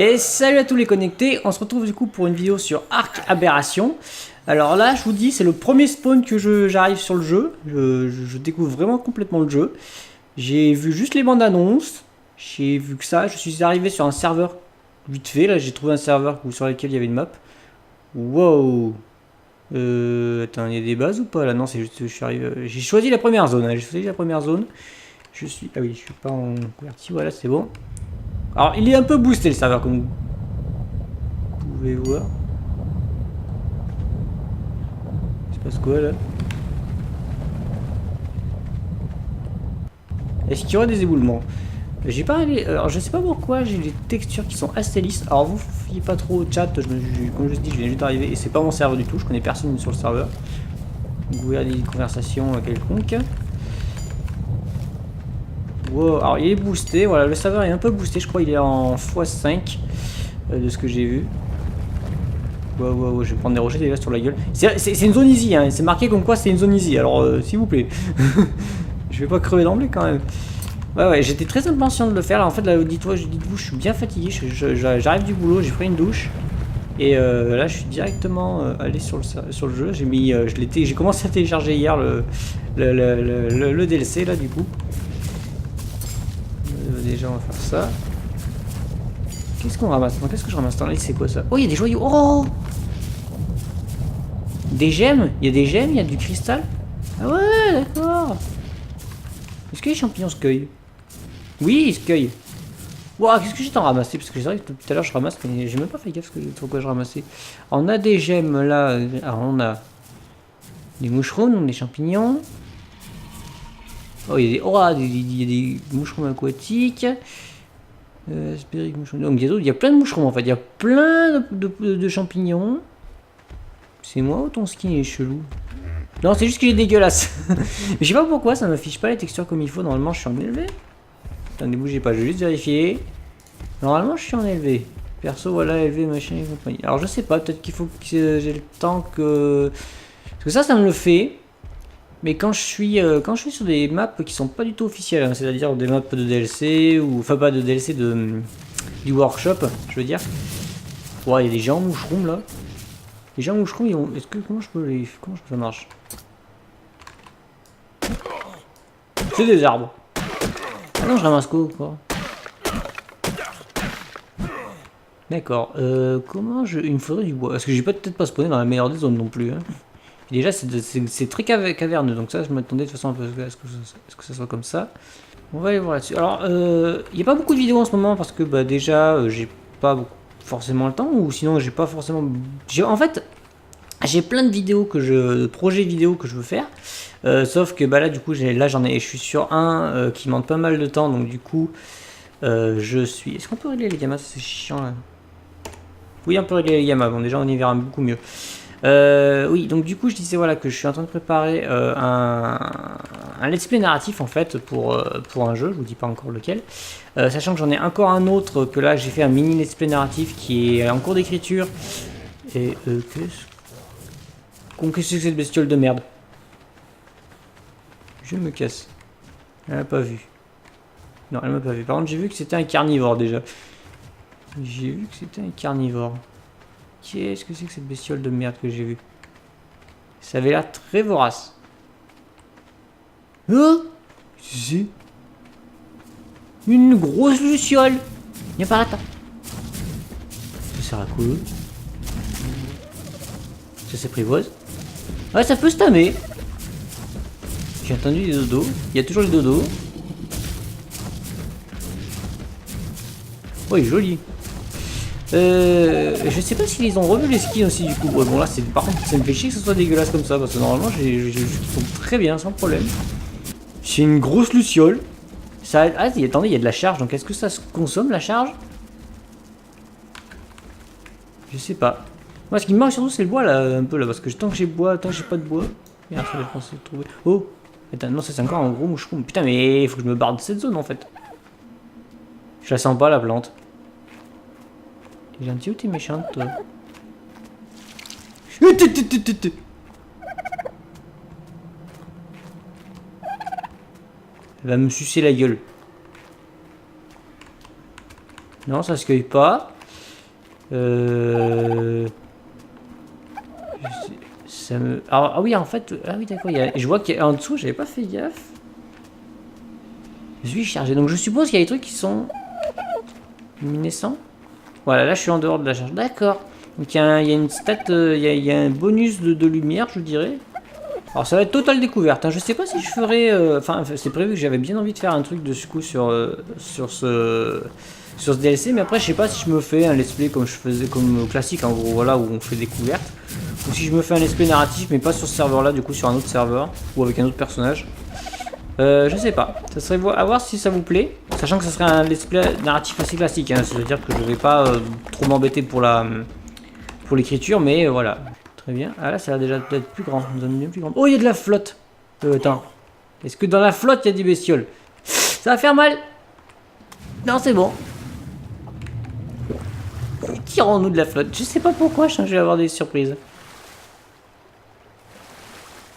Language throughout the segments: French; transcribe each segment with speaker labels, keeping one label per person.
Speaker 1: Et salut à tous les connectés, on se retrouve du coup pour une vidéo sur Ark Aberration. Alors là, je vous dis, c'est le premier spawn que j'arrive sur le jeu. Je découvre vraiment complètement le jeu. J'ai vu juste les bandes annonces, j'ai vu que ça. Je suis arrivé sur un serveur vite fait. Là, j'ai trouvé un serveur sur lequel il y avait une map. Wow. Attends, il y a des bases ou pas là? Non, c'est juste, je suis arrivé. J'ai choisi la première zone. J'ai choisi la première zone. Je suis. Ah oui, je suis pas en converti. Voilà, c'est bon. Alors, il est un peu boosté le serveur, comme vous pouvez voir. Il se passe quoi là? Est-ce qu'il y aura des éboulements? J'ai pas allé. Alors, je sais pas pourquoi j'ai des textures qui sont assez lisses. Alors, vous fiez pas trop au chat. Comme je vous dis, je viens juste d'arriver et c'est pas mon serveur du tout. Je connais personne sur le serveur. Donc, vous regardez des conversations quelconques. Wow, alors il est boosté, voilà, le serveur est un peu boosté, je crois qu'il est en x5 de ce que j'ai vu. Wow, je vais prendre des rochers déjà sur la gueule. C'est une zone easy, hein. C'est marqué comme quoi c'est une zone easy, alors s'il vous plaît. Je vais pas crever d'emblée quand même. Ouais, j'étais très impatient de le faire. Là, en fait, là, dites-vous, je suis bien fatigué, j'arrive du boulot, j'ai pris une douche. Et là, je suis directement allé sur le jeu. J'ai mis, j'ai commencé à télécharger hier le DLC là du coup. Déjà on va faire ça. Qu'est-ce qu'on ramasse? Qu'est-ce que je ramasse? Là, c'est quoi ça? Oh, il y a des joyaux. Oh, des gemmes. Il y a des gemmes, il y a du cristal. Ah ouais, d'accord. Est-ce que les champignons se cueillent? Oui, ils se cueillent. Wow, qu'est-ce que j'ai en ramassé? Parce que c'est vrai que tout à l'heure je ramasse, mais j'ai même pas fait gaffe pourquoi je ramassais. Alors, on a des gemmes là. Alors on a des moucherons, des champignons. Oh, il y a des moucherons aquatiques. Donc il y a plein de moucherons en fait, il y a plein de champignons. C'est moi ou ton skin est chelou? Non, c'est juste qu'il est dégueulasse. Je sais pas pourquoi ça m'affiche pas les textures comme il faut. Normalement je suis en élevé. Attendez, bougez pas, je vais juste vérifier. Normalement je suis en élevé. Perso, voilà, élevé, machin et compagnie. Alors je sais pas, peut-être qu'il faut que j'ai le temps que... Parce que ça me le fait. Mais quand je suis sur des maps qui sont pas du tout officielles, hein, c'est-à-dire des maps de DLC, ou enfin pas de DLC, du workshop, je veux dire. Ouais, il y a des géants moucherons là. Les géants moucherons, ils ont... Comment ça marche? C'est des arbres. Ah non, je ramasse quoi? D'accord. Comment je... Il me faudrait du bois. Parce que j'ai peut-être pas spawné dans la meilleure des zones non plus. Hein. Et déjà, c'est très caverneux, donc ça, je m'attendais de toute façon à ce que ça soit comme ça. On va aller voir là-dessus. Alors, il n'y a pas beaucoup de vidéos en ce moment parce que bah, déjà, j'ai pas forcément le temps, ou sinon, j'ai pas forcément. En fait, j'ai plein de vidéos projets vidéo que je veux faire. Sauf que bah, là, du coup, je suis sur un qui demande pas mal de temps, donc du coup, je suis. Est-ce qu'on peut régler les gammas? C'est chiant là. Oui, on peut régler les gammas. Bon, déjà, on y verra beaucoup mieux. Oui, donc du coup je disais voilà que je suis en train de préparer un let's play narratif en fait pour un jeu, je vous dis pas encore lequel, sachant que j'en ai encore un autre que là j'ai fait un mini let's play narratif qui est en cours d'écriture. Et qu'est-ce que c'est que cette bestiole de merde? Je me casse. Elle m'a pas vu. Non, elle m'a pas vu. Par contre j'ai vu que c'était un carnivore déjà. J'ai vu que c'était un carnivore. Qu'est-ce que c'est que cette bestiole de merde que j'ai vue? Ça avait l'air très vorace. Oh, c'est une grosse luciole. Viens par là. Ça sert à quoi? Ça s'apprivoise. Ah, ça peut se tamer. J'ai entendu des dodos. Il y a toujours les dodos. Oh, il est joli. Je sais pas s'ils ont revu les skins aussi du coup. Ouais, bon là c'est par contre ça me fait chier que ce soit dégueulasse comme ça parce que normalement j'ai vu qu'ils sont très bien sans problème. C'est une grosse luciole. Ça... Ah attendez, il y a de la charge, donc est-ce que ça se consomme la charge? Je sais pas. Moi ce qui me manque surtout c'est le bois là un peu là parce que tant que j'ai bois, tant que j'ai pas de bois. Merde, ça dépend de trouver. Oh attends, non ça c'est encore un gros moucheron. Putain mais il faut que je me barre de cette zone en fait. Je la sens pas la plante. T'es gentil ou t'es méchante, toi? Elle va me sucer la gueule. Non, ça se cueille pas. Euh... Ça me... Ah oui, en fait... Ah oui, d'accord. Je vois qu'en dessous, j'avais pas fait gaffe. Je suis chargé. Donc je suppose qu'il y a des trucs qui sont... luminescents. Voilà, là je suis en dehors de la charge. D'accord. Donc il y a une stat... il y a un bonus de lumière, je dirais. Alors ça va être totale découverte. Hein. Je sais pas si je ferai... Enfin, c'est prévu que j'avais bien envie de faire un truc de ce coup sur ce DLC, mais après je sais pas si je me fais un let's play comme je faisais comme classique en gros, voilà, où on fait découverte, ou si je me fais un let's play narratif mais pas sur ce serveur là, du coup sur un autre serveur ou avec un autre personnage. Je sais pas, ça serait à voir si ça vous plaît, sachant que ça serait un let's play narratif assez classique, hein. C'est-à-dire que je vais pas trop m'embêter pour l'écriture, mais voilà. Très bien. Ah là ça a déjà peut-être plus grand, une zone bien plus grande. Oh, il y a de la flotte. Attends, est-ce que dans la flotte il y a des bestioles? Ça va faire mal. Non, c'est bon. Tirons-nous de la flotte. Je sais pas pourquoi, je vais avoir des surprises.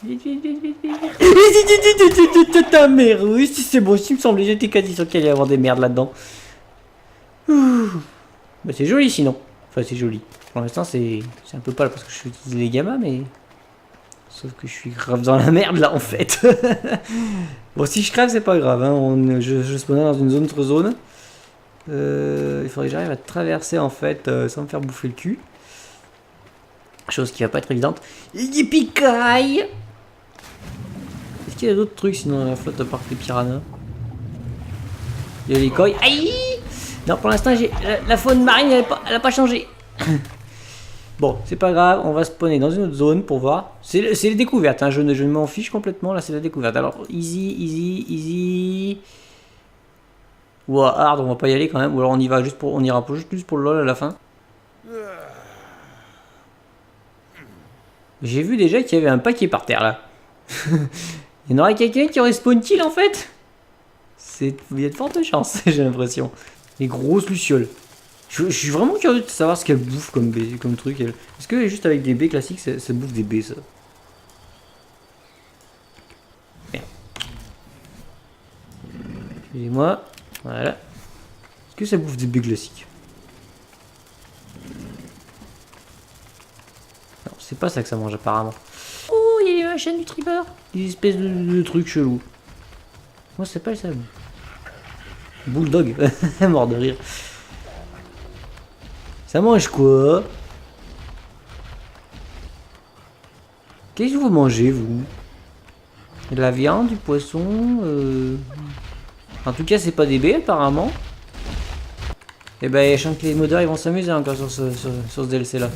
Speaker 1: Vite, vite, vite, vite, vite. Ta mère, oui, c'est bon, il me semblait, j'étais quasi sûr qu'il allait y avoir des merdes là-dedans. Bah, c'est joli sinon. Enfin, c'est joli. Pour l'instant, c'est un peu pâle parce que je utilise les gammas, mais. Sauf que je suis grave dans la merde là en fait. Bon, si je crève, c'est pas grave. Hein. Je spawnais dans une autre zone. Il faudrait que j'arrive à traverser en fait sans me faire bouffer le cul. Chose qui va pas être évidente. Yippee-ki! Est-ce qu'il y a d'autres trucs sinon dans la flotte à part les piranhas? Il y a les koi. Aïe! Non, pour l'instant, la faune marine, elle a pas changé. Bon, c'est pas grave, on va spawner dans une autre zone pour voir. C'est les découvertes, hein. Je m'en fiche complètement, là c'est la découverte. Alors, easy, easy, easy. Ou hard, on va pas y aller quand même. Ou alors on y va juste pour, on ira juste pour le lol à la fin. J'ai vu déjà qu'il y avait un paquet par terre là. Il y en aurait quelqu'un qui aurait spawn-kill en fait. Il y a de fortes chances, j'ai l'impression. Les grosses lucioles. Je suis vraiment curieux de savoir ce qu'elle bouffe comme truc. Est-ce que juste avec des baies classiques, ça bouffe des baies ça? Merde. Excusez-moi. Voilà. Est-ce que ça bouffe des baies classiques? Non, c'est pas ça que ça mange apparemment. Oh, il y a la chaîne du tripper. Des espèces de trucs chelous. Comment ça s'appelle ça? Bulldog. Mort de rire. Ça mange quoi? Qu'est-ce que vous mangez, vous? De la viande, du poisson En tout cas, c'est pas des baies, apparemment. Et ben, je sens que les modeurs, ils vont s'amuser encore sur ce DLC-là.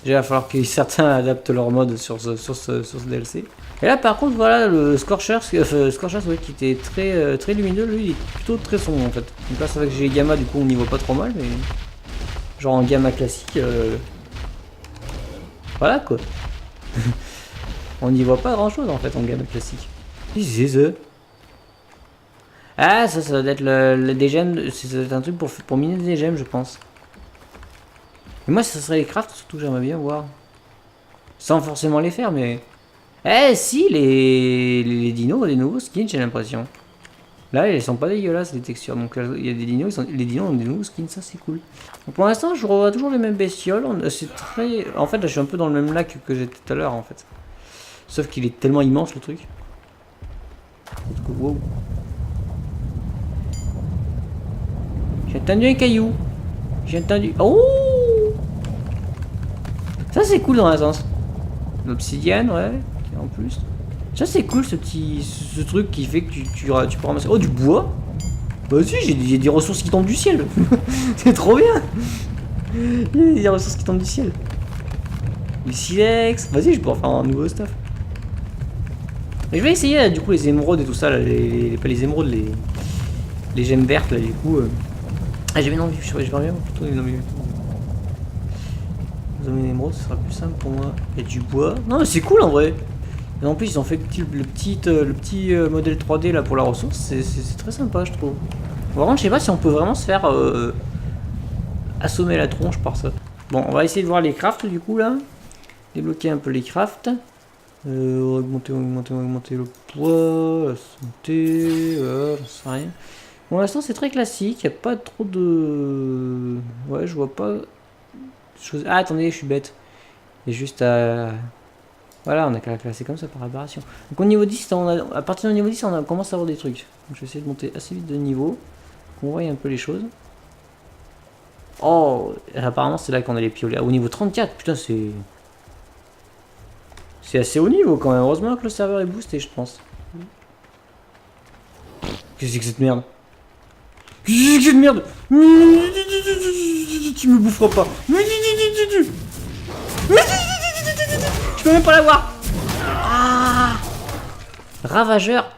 Speaker 1: Déjà, il va falloir que certains adaptent leur mode sur ce DLC. Et là, par contre, voilà, le Scorcher, ouais, qui était très lumineux, lui, il est plutôt très sombre, en fait. Donc là, c'est vrai que j'ai les gamma, du coup, on n'y voit pas trop mal, mais... Genre en gamma classique, voilà quoi. On n'y voit pas grand chose en fait en gamma classique. Ah, ça doit être des gemmes, ça doit être un truc pour miner des gemmes, je pense. Et moi, ça serait les crafts, surtout, j'aimerais bien voir. Sans forcément les faire, mais. Eh, si, les dinos ont des nouveaux skins, j'ai l'impression. Là, ils sont pas dégueulasses les textures, donc il y a des dinos, les dinos ont des nouveaux skins, ça c'est cool. Donc, pour l'instant, je revois toujours les mêmes bestioles. C'est très. En fait, là, je suis un peu dans le même lac que j'étais tout à l'heure, en fait. Sauf qu'il est tellement immense le truc. Wow. J'ai entendu un caillou. J'ai entendu. Oh! Ça c'est cool dans un sens. L'obsidienne, ouais. En plus. Ça c'est cool ce truc qui fait que tu peux ramasser. Oh, du bois? Bah si, j'ai des ressources qui tombent du ciel. C'est trop bien. Il y a des ressources qui tombent du ciel. Du silex. Vas-y, je peux en faire un nouveau stuff. Mais je vais essayer là, du coup les émeraudes et tout ça, là, pas les émeraudes, les gemmes vertes là, du coup. Ah, j'ai bien envie, je vais bien plutôt les nommer. Vous avez une émeraude, ce sera plus simple pour moi. Il y a du bois. Non, mais c'est cool en vrai. Et en plus, ils ont fait le petit modèle 3D là pour la ressource, c'est très sympa, je trouve. Vraiment, je sais pas si on peut vraiment se faire assommer la tronche par ça. Bon, on va essayer de voir les crafts du coup là. Débloquer un peu les crafts. Augmenter le poids, la santé, j'en sais rien. Pour l'instant, c'est très classique, il n'y a pas trop de. Ouais, je vois pas chose. Ah, attendez, je suis bête. Il y a juste à... Voilà, on a qu'à la classer comme ça par aberration. Donc au niveau 10, à partir du niveau 10, on commence à avoir des trucs. Donc je vais essayer de monter assez vite de niveau. Qu'on voie un peu les choses. Oh, apparemment c'est là qu'on a les piolets. Au niveau 34, putain, c'est... C'est assez haut niveau quand même. Heureusement que le serveur est boosté, je pense. Qu'est-ce que c'est que cette merde? Qu'est-ce que c'est que cette merde? Tu me boufferas pas. Je peux même pas l'avoir. Ah, Ravageur.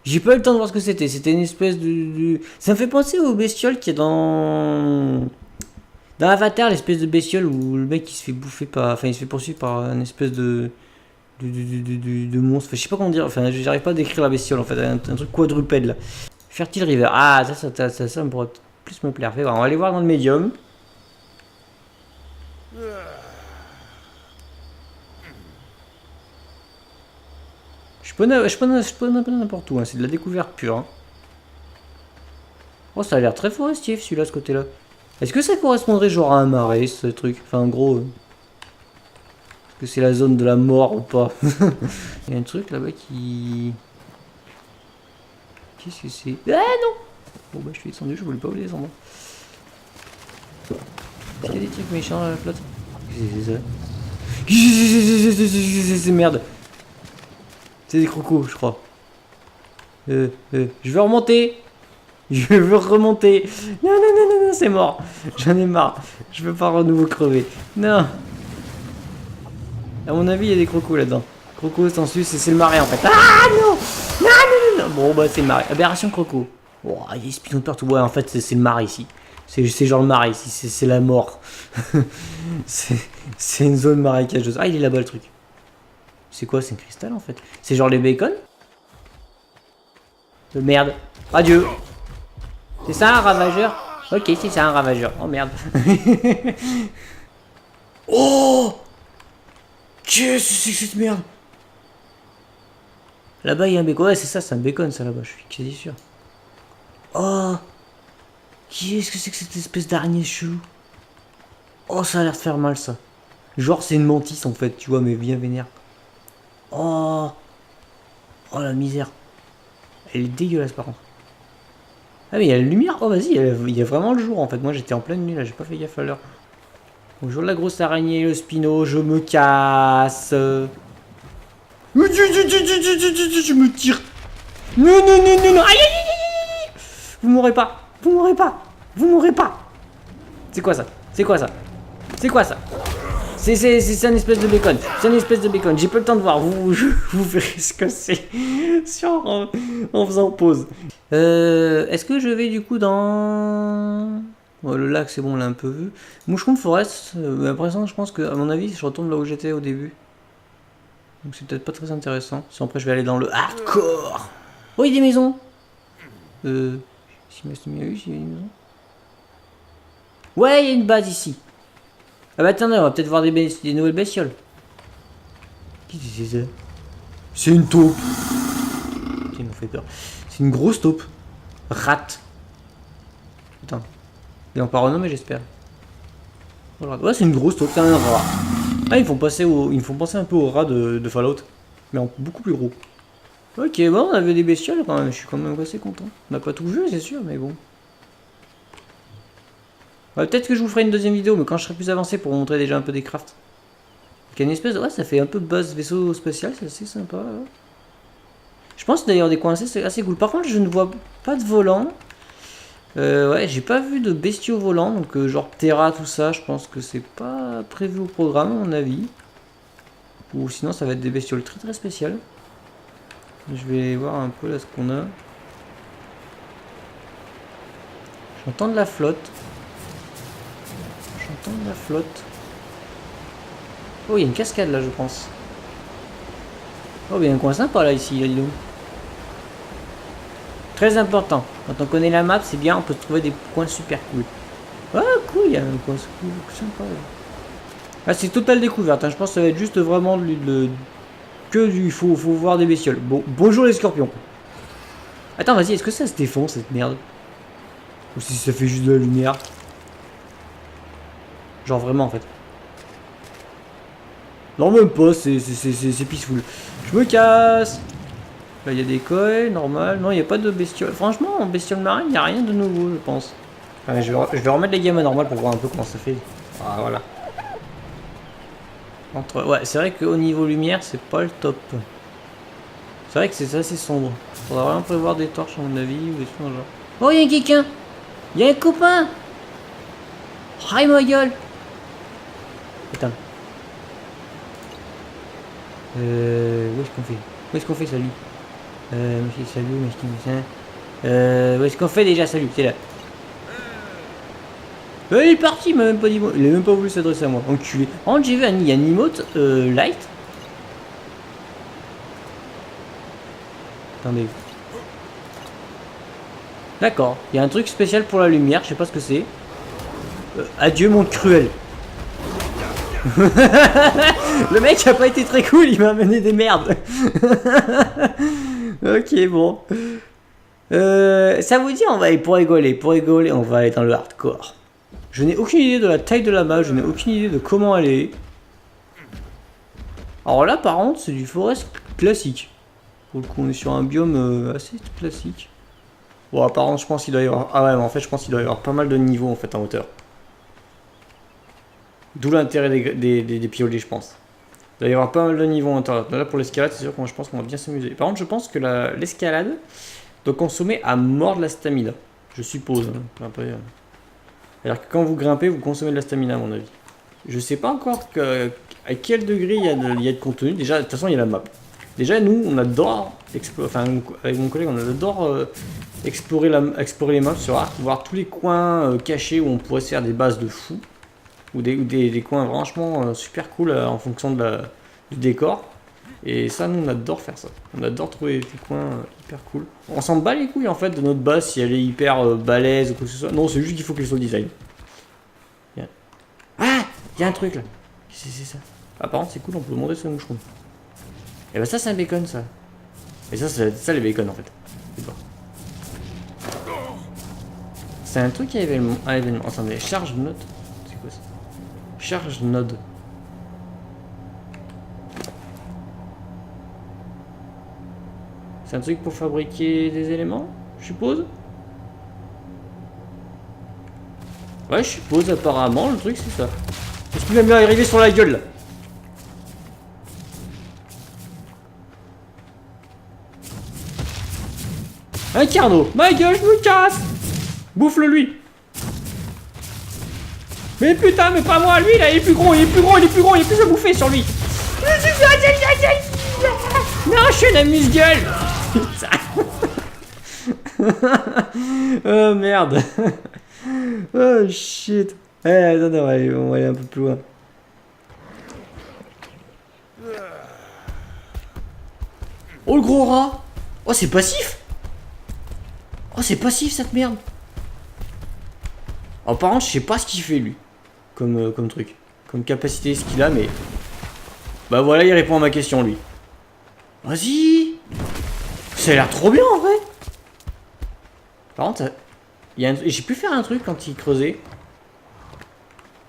Speaker 1: J'ai pas eu le temps de voir ce que c'était. C'était une espèce de... Ça me fait penser aux bestioles qu'il y a dans Avatar, l'espèce de bestiole où le mec il se fait bouffer par... Enfin, il se fait poursuivre par une espèce de monstre. Enfin, je sais pas comment dire. Enfin, j'arrive pas à décrire la bestiole en fait. Un truc quadrupède là. Fertile River. Ah, ça me pourrait plus me plaire. Fais voir. On va aller voir dans le médium. Je peux un peu n'importe où, hein. C'est de la découverte pure. Hein. Oh, ça a l'air très forestier celui-là, ce côté-là. Est-ce que ça correspondrait genre à un marais, ce truc? Enfin, en gros... Est-ce que c'est la zone de la mort ou pas? Il y a un truc là-bas qui... Qu'est-ce que c'est? Ah non! Bon bah je suis descendu, je voulais pas vous descendre. Est-ce qu'il y a des trucs méchants à la flotte? Qu'est-ce que c'est ça? C'est merde. C'est des crocos, je crois. Je veux remonter. Je veux remonter. Non, non, non, non, non, c'est mort. J'en ai marre. Je veux pas à nouveau crever. Non. À mon avis, il y a des crocos là-dedans. Crocos, t'en sus, c'est le marais en fait. Ah non. Non, non, non, non. Bon, bah c'est le marais. Aberration croco. Oh, il y a des spinons de partout. Ouais, en fait, c'est le marais ici. C'est genre le marais ici. C'est la mort. C'est une zone marécageuse. Ah, il est là-bas le truc. C'est quoi? C'est un cristal en fait. C'est genre les bacon? Merde. Adieu. C'est ça un ravageur? Ok, c'est ça un ravageur. Oh merde. Oh, qu'est-ce que c'est que cette merde? Là-bas il y a un bacon. Ouais, c'est ça, c'est un bacon ça là-bas, je suis quasi sûr. Oh, qu'est-ce que c'est que cette espèce d'araignée chelou? Oh, ça a l'air de faire mal ça. Genre c'est une mantis en fait, tu vois, mais bien vénère. Oh, oh la misère. Elle est dégueulasse par contre. Ah mais il y a la lumière. Oh vas-y, il y a vraiment le jour en fait. Moi j'étais en pleine nuit là, j'ai pas fait gaffe à l'heure. Bonjour la grosse araignée, le spino, je me casse. Je me tire. Non, non, non, non, non. Aïe, aïe, aïe, aïe. Vous mourrez pas. Vous mourrez pas. Vous mourrez pas. C'est quoi ça? C'est quoi ça? C'est quoi ça? C'est un espèce de bacon. C'est un espèce de bacon. J'ai pas le temps de voir. Vous verrez ce que c'est en faisant pause. Est-ce que je vais du coup dans... Ouais, le lac, c'est bon, on l'a un peu vu. Moucheron de Forest, à présent, je pense que, à mon avis, je retourne là où j'étais au début. Donc c'est peut-être pas très intéressant. Si après, je vais aller dans le hardcore. Oh, il y a des maisons. Si il y a des maisons. Ouais, il y a une base ici. Ah bah attendez, on va peut-être voir des nouvelles bestioles. Qu'est-ce que c'est ça? C'est une taupe. Qui m'a fait peur. C'est une grosse taupe. Rate. Putain. Ils l'ont pas renommé, j'espère. Ouais, c'est une grosse taupe, c'est un rat. Ah, ils me font penser un peu au rat de Fallout. Mais en beaucoup plus gros. Ok, bon, on avait des bestioles quand même. Je suis quand même assez content. On n'a pas tout vu, c'est sûr, mais bon. Ouais, peut-être que je vous ferai une deuxième vidéo, mais quand je serai plus avancé pour vous montrer déjà un peu des crafts. Il y a une espèce de... Ouais, ça fait un peu buzz vaisseau spatial, c'est assez sympa. Ouais. Je pense d'ailleurs des coins assez cool. Par contre, je ne vois pas de volant. Ouais, j'ai pas vu de bestiaux volants, donc genre Terra, tout ça, je pense que c'est pas prévu au programme, à mon avis. Ou sinon, ça va être des bestioles très très spéciales. Je vais voir un peu là ce qu'on a. J'entends de la flotte. J'entends de la flotte. Oh, il y a une cascade là, je pense. Oh, il y a un coin sympa là, ici, dis donc. Très important. Quand on connaît la map, c'est bien, on peut trouver des coins super cool. Ah, cool, il y a un coin sympa. Ah, c'est totale découverte. Hein. Je pense que ça va être juste vraiment que du. Faut voir des bestioles. Bon, bonjour les scorpions. Attends, vas-y, est-ce que ça se défend cette merde? Ou si ça fait juste de la lumière? Genre vraiment en fait. Non même pas, c'est peaceful. Je me casse. Là il y a des coils, normal. Non il n'y a pas de bestioles. Franchement en bestiole marine il n'y a rien de nouveau je pense. Ouais, je vais remettre les gammes normales pour voir un peu comment ça fait. Ah voilà. Ouais c'est vrai qu'au niveau lumière c'est pas le top. C'est vrai que c'est assez sombre. Faudra vraiment prévoir des torches à mon avis ou des trucs genre. Oh y'a quelqu'un. Y'a un copain. Hi ma gueule. Putain. Où est-ce qu'on fait? Où est-ce qu'on fait salut? Monsieur salut, monsieur où est-ce qu'on fait déjà salut? C'est là. Il est parti, il m'a même pas dit moi. Il a même pas voulu s'adresser à moi. Enculé. En fait, j'ai vu un emote light. Attendez. D'accord. Il y a un truc spécial pour la lumière, je sais pas ce que c'est. Adieu monde cruel. Le mec a pas été très cool, il m'a amené des merdes. Ok, bon. Ça vous dit, on va aller pour rigoler, on va aller dans le hardcore. Je n'ai aucune idée de la taille de la map, je n'ai aucune idée de comment elle est. Alors là, par contre, c'est du forest classique. Pour le coup, on est sur un biome assez classique. Bon, apparemment, je pense qu'il doit y avoir... Ah ouais, mais en fait, je pense qu'il doit y avoir pas mal de niveaux, en fait, en hauteur. D'où l'intérêt des piolets, je pense. Il doit y avoir pas mal de niveaux en hauteur. Là, pour l'escalade, c'est sûr que je pense qu'on va bien s'amuser. Par contre, je pense que l'escalade doit consommer à mort de la stamina. Je suppose. Hein. Après, c'est-à-dire que quand vous grimpez, vous consommez de la stamina, à mon avis. Je sais pas encore à quel degré il y a de contenu. Déjà, de toute façon, il y a la map. Déjà, nous, on adore, enfin, avec mon collègue, on adore explorer les maps sur Ark, voir tous les coins cachés où on pourrait se faire des bases de fous. Ou des coins franchement super cool en fonction du décor. Et ça, nous, on adore faire ça. On adore trouver des coins hyper cool. On s'en bat les couilles en fait de notre base si elle est hyper balèze ou quoi que ce soit. Non, c'est juste qu'il faut qu'elle soit design. Ah, il y a un truc là. Qu'est-ce que c'est ça? Ah, par contre, c'est cool, on peut monter sur le moucheron. Et bah, ça, c'est un bacon ça. Et ça, c'est ça les bacon en fait. C'est un truc à événement. Attendez, charge note. C'est quoi ça? Charge node. C'est un truc pour fabriquer des éléments, je suppose. Ouais, je suppose apparemment le truc c'est ça. Est-ce qu'il va me arriver sur la gueule là? Un carnot. Ma gueule, je me casse. Bouffe-le lui. Mais putain, mais pas moi, lui là, il est plus gros, il est plus gros, il est plus gros, il est plus à bouffer sur lui. Non, je suis un amuse-gueule. Oh merde. Oh shit. Eh, attends, on va aller un peu plus loin. Oh le gros rat. Oh c'est passif. Oh c'est passif cette merde. Oh par contre je sais pas ce qu'il fait lui. Comme truc. Comme capacité ce qu'il a mais... Bah voilà il répond à ma question lui. Vas-y. Ça a l'air trop bien en vrai. Par contre j'ai pu faire un truc quand il creusait.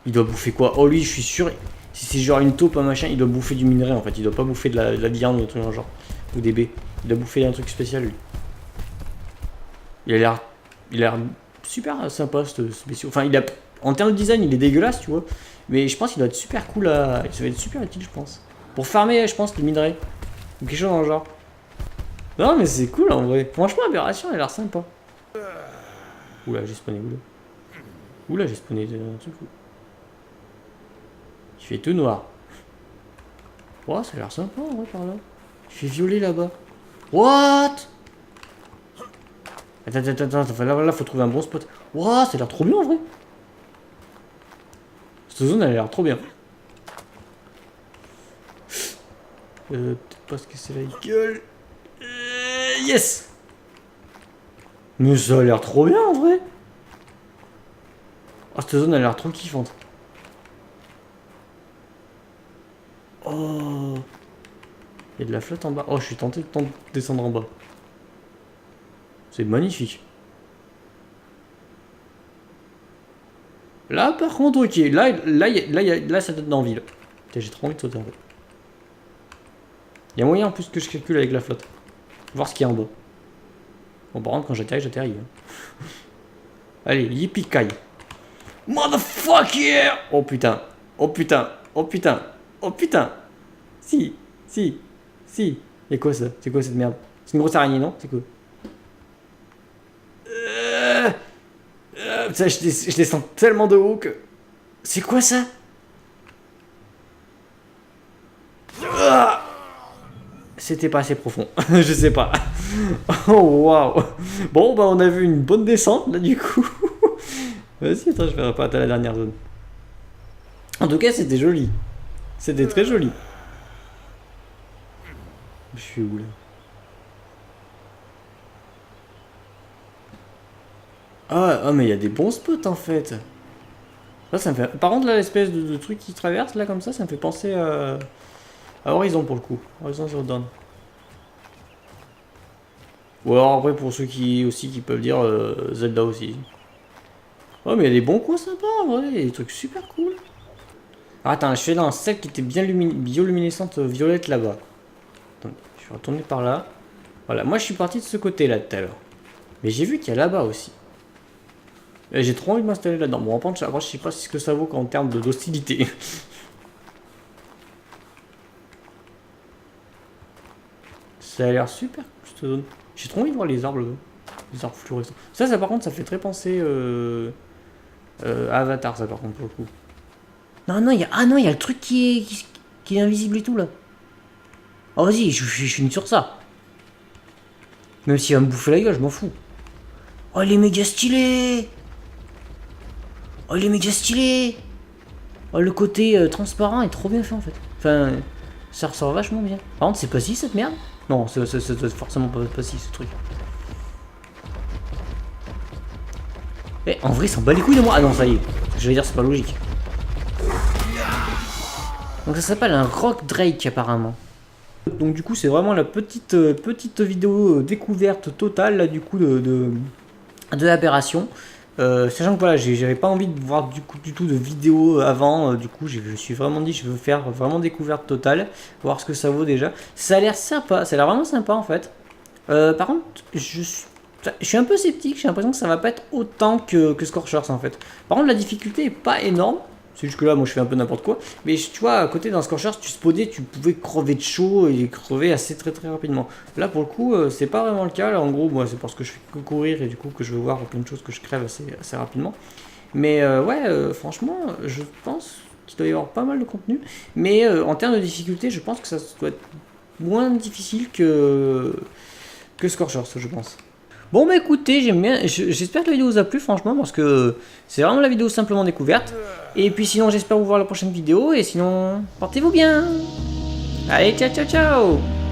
Speaker 1: Il doit bouffer quoi? Oh lui je suis sûr. Si c'est genre une taupe un machin il doit bouffer du minerai en fait. Il doit pas bouffer de la viande ou un truc dans le genre. Ou des baies. Il doit bouffer un truc spécial lui. Il a l'air super sympa ce spécial. Enfin il a... En termes de design il est dégueulasse tu vois. Mais je pense qu'il doit être super cool à... Ça va être super utile je pense. Pour farmer je pense les minerais. Ou quelque chose dans le genre. Non mais c'est cool en vrai. Franchement Aberration elle a l'air sympa. Oula j'ai spawné où là? Oula j'ai spawné un truc où? Il fait tout noir. Oh ça a l'air sympa en vrai par là. Il fait violet là-bas. What? Attends, là faut trouver un bon spot. Ouah, ça a l'air trop bien en vrai. Cette zone elle a l'air trop bien. Peut-être parce que c'est la gueule. Yes. Mais ça a l'air trop bien en vrai. Oh, cette zone elle a l'air trop kiffante. Oh. Il y a de la flotte en bas. Oh, je suis tenté de descendre en bas. C'est magnifique. Là, par contre, ok. Là, ça donne envie. Là. Putain, j'ai trop envie de sauter en fait. Il y a moyen en plus que je calcule avec la flotte. Voir ce qu'il y a en bas. Bon, par contre, quand j'atterris. Hein. Allez, yippee-kai. Motherfuck yeah! Oh putain. Oh putain. Oh putain. Oh putain. Si. Et quoi ça? C'est quoi cette merde? C'est une grosse araignée, non? C'est quoi? Ça, je descends tellement de haut que... C'est quoi ça? C'était pas assez profond. Je sais pas. Oh waouh. Bon, bah on a vu une bonne descente là du coup. Vas-y, attends, je verrai pas à la dernière zone. En tout cas, c'était joli. C'était très joli. Je suis où là? Ah, mais il y a des bons spots en fait. Là, ça me fait... Par contre, là, l'espèce de truc qui traverse là comme ça me fait penser à Horizon pour le coup. Horizon Zero Dawn. Ou alors après pour ceux qui peuvent dire Zelda aussi. Oh mais il y a des bons coins sympas en vrai, il y a des trucs super cool. Ah, attends, je suis dans celle qui était bien bioluminescente violette là-bas. Attends, je vais retourner par là. Voilà, moi je suis parti de ce côté là tout à l'heure. Mais j'ai vu qu'il y a là-bas aussi. Et j'ai trop envie de m'installer là-dedans. Bon, après je sais pas ce que ça vaut en termes d'hostilité. Ça a l'air super cette zone. J'ai trop envie de voir les arbres là. Les arbres fluorescents. Ça par contre, ça fait très penser à Avatar, ça par contre, pour le coup. Non, il y a... Ah non, il y a le truc qui est invisible et tout là. Oh vas-y, je finis sur ça. Même s'il va me bouffer la gueule, je m'en fous. Oh, il est méga stylé. Oh, il est méga stylé. Oh, le côté transparent est trop bien fait en fait. Enfin, ça ressort vachement bien. Par contre, c'est pas si cette merde? Non, c'est forcément pas si ce truc. Eh, en vrai, il s'en bat les couilles de moi. Ah non, ça y est. Je vais dire, c'est pas logique. Donc ça s'appelle un Rock Drake apparemment. Donc du coup c'est vraiment la petite vidéo découverte totale là, du coup de l'aberration. Sachant que voilà, j'avais pas envie de voir du tout de vidéo avant, du coup je me suis vraiment dit je veux faire vraiment découverte totale, voir ce que ça vaut déjà. Ça a l'air sympa, ça a l'air vraiment sympa en fait. Par contre je suis un peu sceptique, j'ai l'impression que ça va pas être autant que Scorchers en fait. Par contre la difficulté est pas énorme. C'est juste que là, moi, je fais un peu n'importe quoi. Mais tu vois, à côté d'un Scorchers, tu spawnais, tu pouvais crever de chaud et crever assez très rapidement. Là, pour le coup, c'est pas vraiment le cas. Là, en gros, moi, c'est parce que je fais que courir et du coup que je veux voir plein de choses que je crève assez rapidement. Mais ouais, franchement, je pense qu'il doit y avoir pas mal de contenu. Mais en termes de difficulté, je pense que ça doit être moins difficile que Scorchers, je pense. Bon bah écoutez, j'aime bien, j'espère que la vidéo vous a plu franchement parce que c'est vraiment la vidéo simplement découverte. Et puis sinon j'espère vous voir la prochaine vidéo et sinon portez-vous bien. Allez ciao ciao ciao.